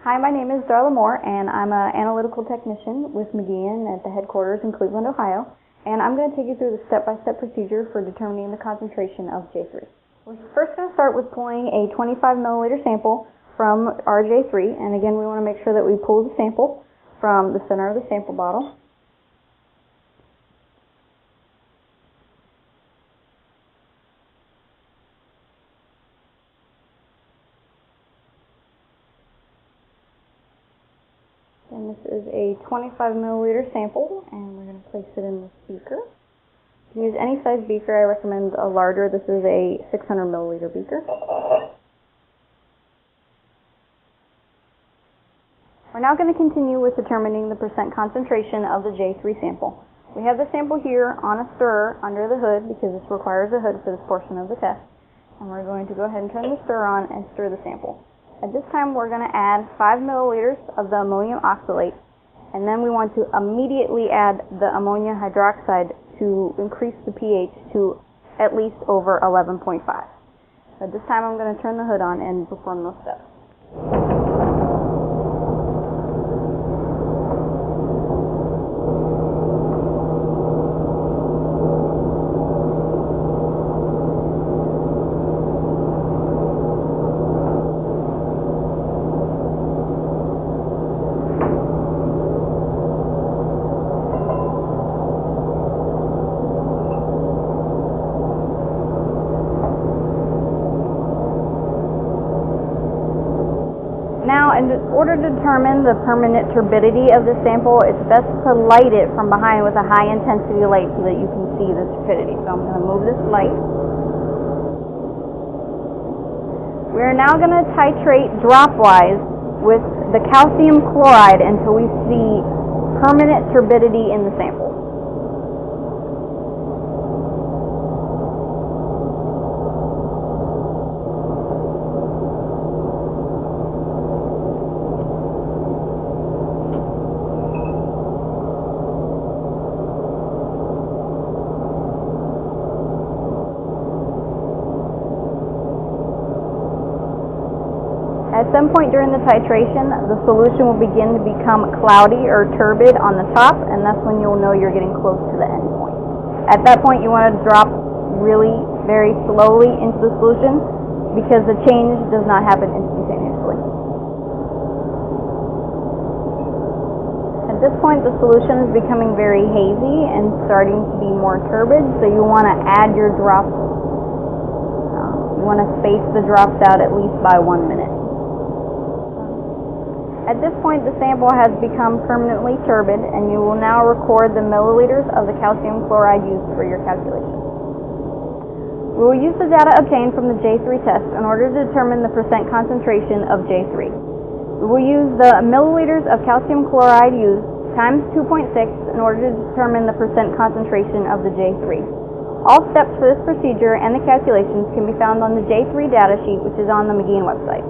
Hi, my name is Darla Moore, and I'm an analytical technician with McGean at the headquarters in Cleveland, Ohio. And I'm going to take you through the step-by-step procedure for determining the concentration of J3. We're first going to start with pulling a 25 milliliter sample from our J3. And again, we want to make sure that we pull the sample from the center of the sample bottle. And this is a 25 milliliter sample, and we're going to place it in this beaker. You can use any size beaker. I recommend a larger. This is a 600 milliliter beaker. We're now going to continue with determining the percent concentration of the J3 sample. We have the sample here on a stirrer under the hood because this requires a hood for this portion of the test. And we're going to go ahead and turn the stirrer on and stir the sample. At this time, we're going to add 5 milliliters of the ammonium oxalate, and then we want to immediately add the ammonia hydroxide to increase the pH to at least over 11.5. At this time, I'm going to turn the hood on and perform those steps. Now, in order to determine the permanent turbidity of the sample, it's best to light it from behind with a high intensity light so that you can see the turbidity. So I'm going to move this light. We're now going to titrate dropwise with the calcium chloride until we see permanent turbidity in the sample. At some point during the titration, the solution will begin to become cloudy or turbid on the top, and that's when you'll know you're getting close to the end point. At that point, you want to drop really very slowly into the solution because the change does not happen instantaneously. At this point, the solution is becoming very hazy and starting to be more turbid, so you want to add your drops. You want to space the drops out at least by 1 minute. At this point, the sample has become permanently turbid, and you will now record the milliliters of the calcium chloride used for your calculation. We will use the data obtained from the J3 test in order to determine the percent concentration of J3. We will use the milliliters of calcium chloride used times 2.6 in order to determine the percent concentration of the J3. All steps for this procedure and the calculations can be found on the J3 data sheet, which is on the McGean website.